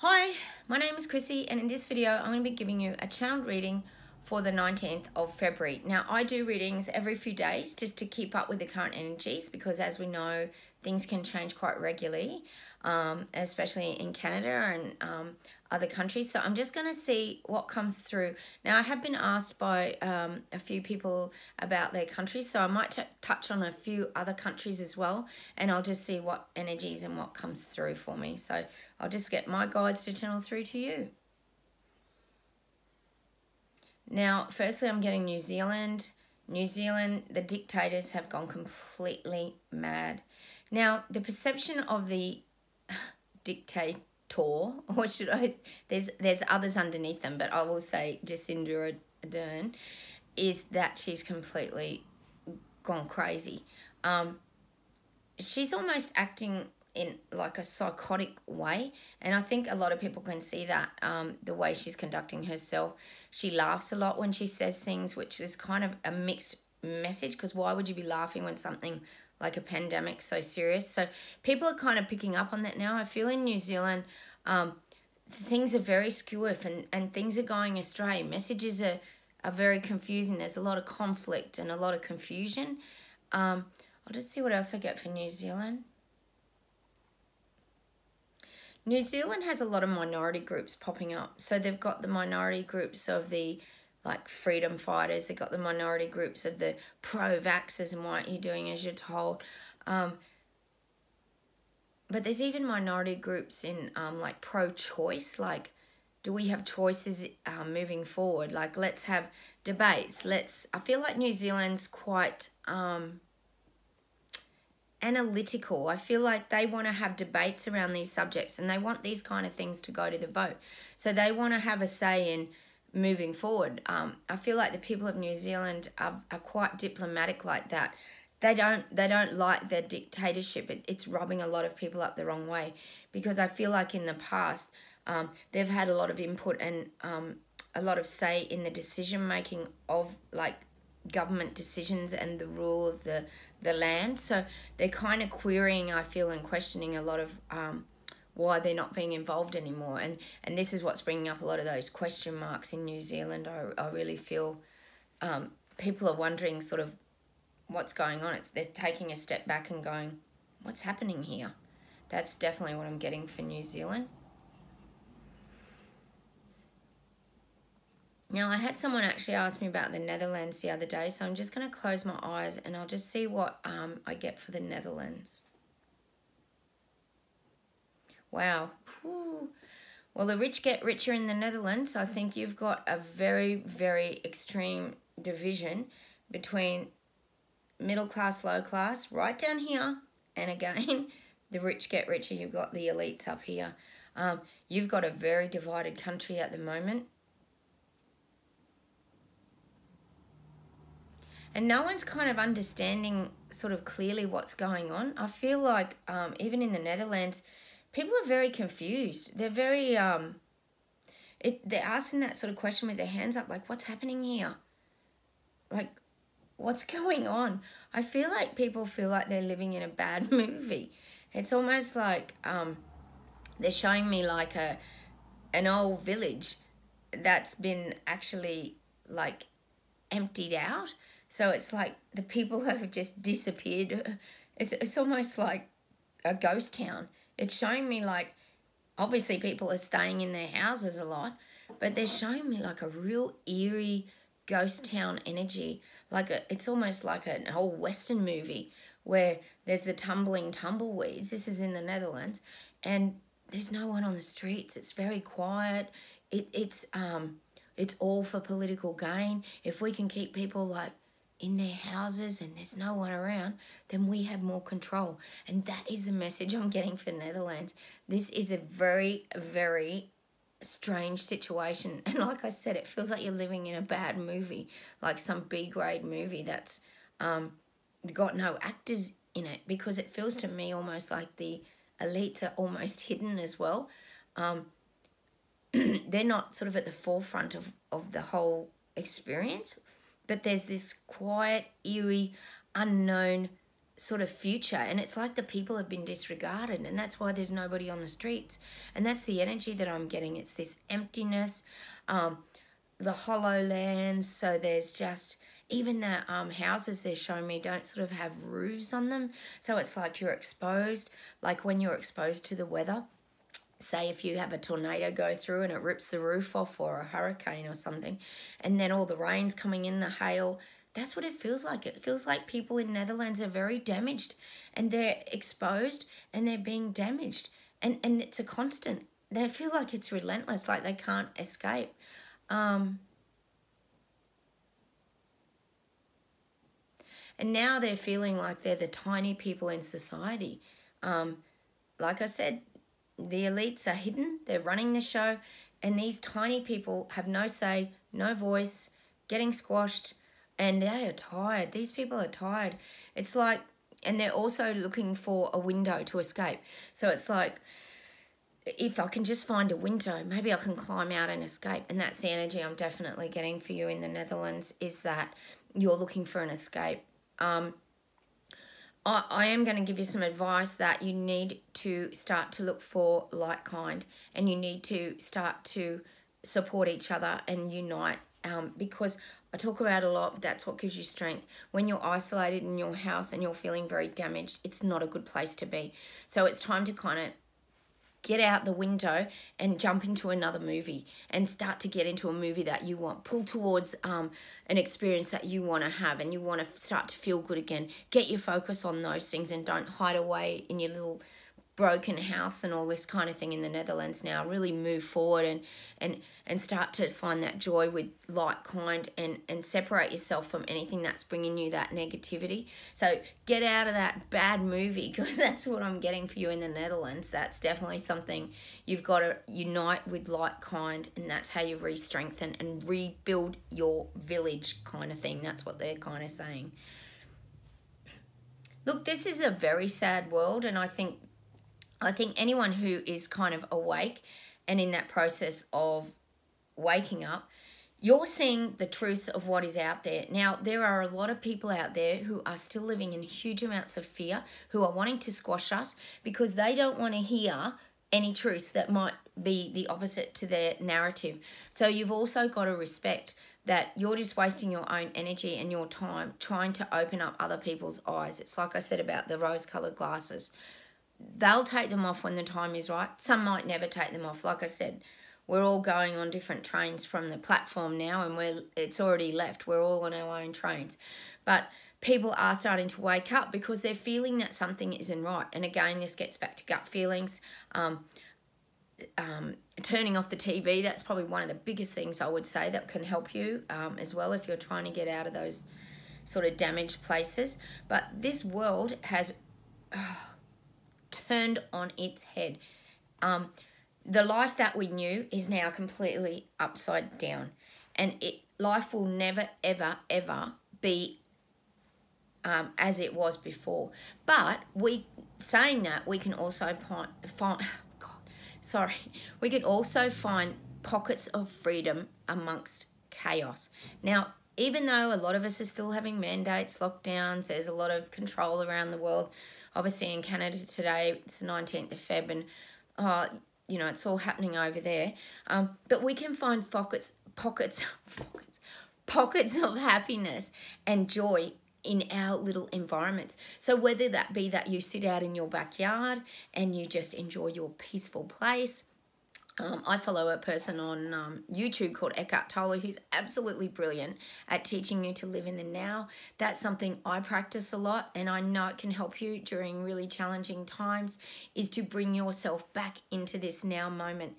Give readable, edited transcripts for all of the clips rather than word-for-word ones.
Hi, my name is Chrissy, and in this video I'm going to be giving you a channeled reading for the 19th of February. Now, I do readings every few days just to keep up with the current energies because, as we know, things can change quite regularly, especially in Canada and other countries. So I'm just going to see what comes through. Now, I have been asked by a few people about their countries, so I might touch on a few other countries as well, and I'll just see what energies and what comes through for me. So I'll just get my guides to channel through to you. Now, firstly, I'm getting New Zealand. New Zealand, the dictators have gone completely mad. Now, the perception of the dictator, or should I, there's others underneath them, but I will say Jacinda Ardern, is that she's completely gone crazy. She's almost acting in like a psychotic way, and I think a lot of people can see that, the way she's conducting herself. She laughs a lot when she says things, which is kind of a mixed message, because why would you be laughing when something like a pandemic's so serious? So people are kind of picking up on that now. I feel in New Zealand, things are very skew and things are going astray. Messages are very confusing. There's a lot of conflict and a lot of confusion. I'll just see what else I get for New Zealand. New Zealand has a lot of minority groups popping up. So they've got the minority groups of the freedom fighters. They've got the minority groups of the pro-vaxxers and why aren't you doing as you're told. But there's even minority groups in pro-choice. Like, do we have choices moving forward? Like, let's have debates. I feel like New Zealand's quite analytical. I feel like they want to have debates around these subjects and they want these kind of things to go to the vote. So they want to have a say in moving forward. I feel like the people of New Zealand are quite diplomatic like that. They don't like their dictatorship. It's rubbing a lot of people up the wrong way, because I feel like in the past they've had a lot of input and a lot of say in the decision making of government decisions and the rule of the land. So they're kind of querying, I feel, and questioning a lot of why they're not being involved anymore. And this is what's bringing up a lot of those question marks in New Zealand. I really feel people are wondering sort of what's going on. They're taking a step back and going, what's happening here? That's definitely what I'm getting for New Zealand. Now, I had someone actually ask me about the Netherlands the other day, so I'm just going to close my eyes and I'll just see what I get for the Netherlands. Wow. Whew. Well, the rich get richer in the Netherlands. I think you've got a very, very extreme division between middle class, low class, right down here. And again, the rich get richer. You've got the elites up here. You've got a very divided country at the moment. And no one's kind of understanding sort of clearly what's going on. I feel like even in the Netherlands, people are very confused. They're very, they're asking that sort of question with their hands up, like, what's happening here? Like, what's going on? I feel like people feel like they're living in a bad movie. It's almost like they're showing me like an old village that's been actually emptied out. So it's like the people have just disappeared. It's almost like a ghost town. It's showing me obviously people are staying in their houses a lot, but they're showing me like a real eerie ghost town energy. It's almost like an old Western movie where there's the tumbling tumbleweeds. This is in the Netherlands, and there's no one on the streets. It's very quiet. It's all for political gain. If we can keep people in their houses and there's no one around, then we have more control. And that is the message I'm getting for Netherlands. This is a very, very strange situation. And like I said, it feels like you're living in a bad movie, like some B-grade movie that's got no actors in it, because it feels to me almost like the elites are almost hidden as well. They're not sort of at the forefront of the whole experience. But there's this quiet, eerie, unknown sort of future, and it's like the people have been disregarded, and that's why there's nobody on the streets. And that's the energy that I'm getting. It's this emptiness, the hollow lands. So there's just, even the houses they're showing me don't sort of have roofs on them, so it's like you're exposed, like when you're exposed to the weather. Say if you have a tornado go through and it rips the roof off, or a hurricane or something, and then all the rain's coming in, the hail. That's what it feels like. It feels like people in Netherlands are very damaged, and they're exposed and they're being damaged. And it's a constant. They feel like it's relentless, like they can't escape. And now they're feeling like they're the tiny people in society. Like I said, the elites are hidden. They're running the show. And these tiny people have no say, no voice, getting squashed. And they are tired. These people are tired. It's like, and they're also looking for a window to escape. So it's like, if I can just find a window, maybe I can climb out and escape. And that's the energy I'm definitely getting for you in the Netherlands, is that you're looking for an escape. I am going to give you some advice that you need to start to look for like kind, and you need to start to support each other and unite, because I talk about a lot, but that's what gives you strength. When you're isolated in your house and you're feeling very damaged, it's not a good place to be. So it's time to kind of get out the window and jump into another movie, and start to get into a movie that you want. Pull towards an experience that you want to have, and you want to start to feel good again. Get your focus on those things, and don't hide away in your little broken house and all this kind of thing in the Netherlands now. Really move forward and start to find that joy with like kind, and separate yourself from anything that's bringing you that negativity. So get out of that bad movie, because that's what I'm getting for you in the Netherlands. That's definitely something you've got to unite with like kind, and that's how you re-strengthen and rebuild your village kind of thing. That's what they're kind of saying. Look, this is a very sad world, and I think anyone who is kind of awake and in that process of waking up, you're seeing the truth of what is out there. Now, there are a lot of people out there who are still living in huge amounts of fear, who are wanting to squash us because they don't want to hear any truths that might be the opposite to their narrative. So you've also got to respect that you're just wasting your own energy and your time trying to open up other people's eyes. It's like I said about the rose-coloured glasses. They'll take them off when the time is right. Some might never take them off. Like I said, we're all going on different trains from the platform now, and it's already left. We're all on our own trains. But people are starting to wake up because they're feeling that something isn't right. And again, this gets back to gut feelings. Turning off the TV, that's probably one of the biggest things I would say that can help you as well, if you're trying to get out of those sort of damaged places. But this world has turned on its head. The life that we knew is now completely upside down, and life will never, ever, ever be as it was before. But saying that, we can also we can also find pockets of freedom amongst chaos. Now, even though a lot of us are still having mandates, lockdowns, there's a lot of control around the world. Obviously in Canada today, it's the 19th of Feb, and it's all happening over there. But we can find pockets of happiness and joy in our little environments. So whether that be that you sit out in your backyard and you just enjoy your peaceful place. I follow a person on YouTube called Eckhart Tolle, who's absolutely brilliant at teaching you to live in the now. That's something I practice a lot, and I know it can help you during really challenging times, is to bring yourself back into this now moment.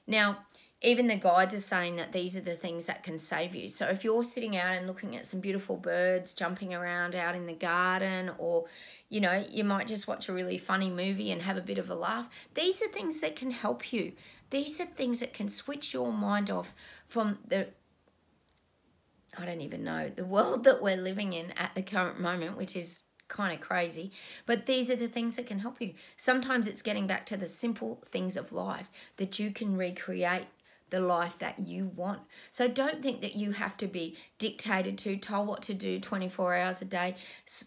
Now, even the guides are saying that these are the things that can save you. So if you're sitting out and looking at some beautiful birds jumping around out in the garden, or, you might just watch a really funny movie and have a bit of a laugh, these are things that can help you. These are things that can switch your mind off from the world that we're living in at the current moment, which is kind of crazy. But these are the things that can help you. Sometimes it's getting back to the simple things of life that you can recreate the life that you want. So don't think that you have to be dictated to, told what to do 24 hours a day,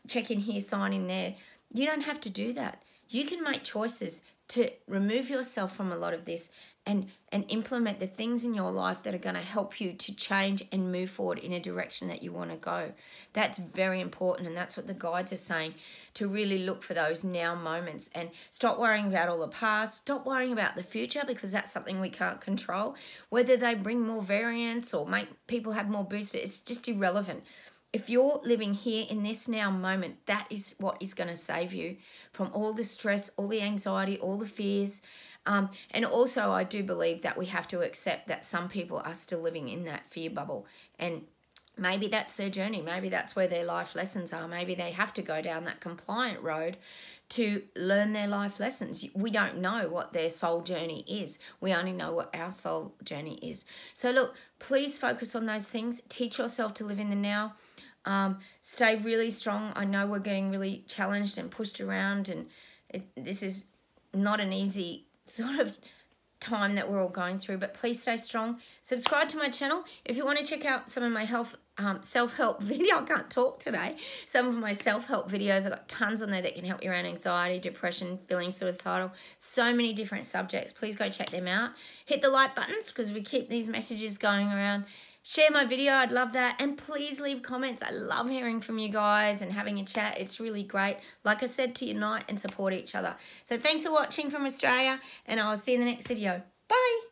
check in here, sign in there. You don't have to do that. You can make choices to remove yourself from a lot of this and implement the things in your life that are going to help you to change and move forward in a direction that you want to go. That's very important, and that's what the guides are saying, to really look for those now moments and stop worrying about all the past, stop worrying about the future, because that's something we can't control. Whether they bring more variants or make people have more boosters, it's just irrelevant. If you're living here in this now moment, that is what is going to save you from all the stress, all the anxiety, all the fears. And also, I do believe that we have to accept that some people are still living in that fear bubble. And maybe that's their journey. Maybe that's where their life lessons are. Maybe they have to go down that compliant road to learn their life lessons. We don't know what their soul journey is. We only know what our soul journey is. So look, please focus on those things. Teach yourself to live in the now. Stay really strong. I know we're getting really challenged and pushed around, and this is not an easy sort of time that we're all going through, but please stay strong. Subscribe to my channel if you want to check out some of my self-help video. I can't talk today. Some of my self-help videos, I've got tons on there that can help you around anxiety, depression, feeling suicidal, so many different subjects. Please go check them out. Hit the like buttons because we keep these messages going around. Share my video, I'd love that. And please leave comments. I love hearing from you guys and having a chat. It's really great. Like I said, to unite and support each other. So thanks for watching from Australia, and I'll see you in the next video. Bye.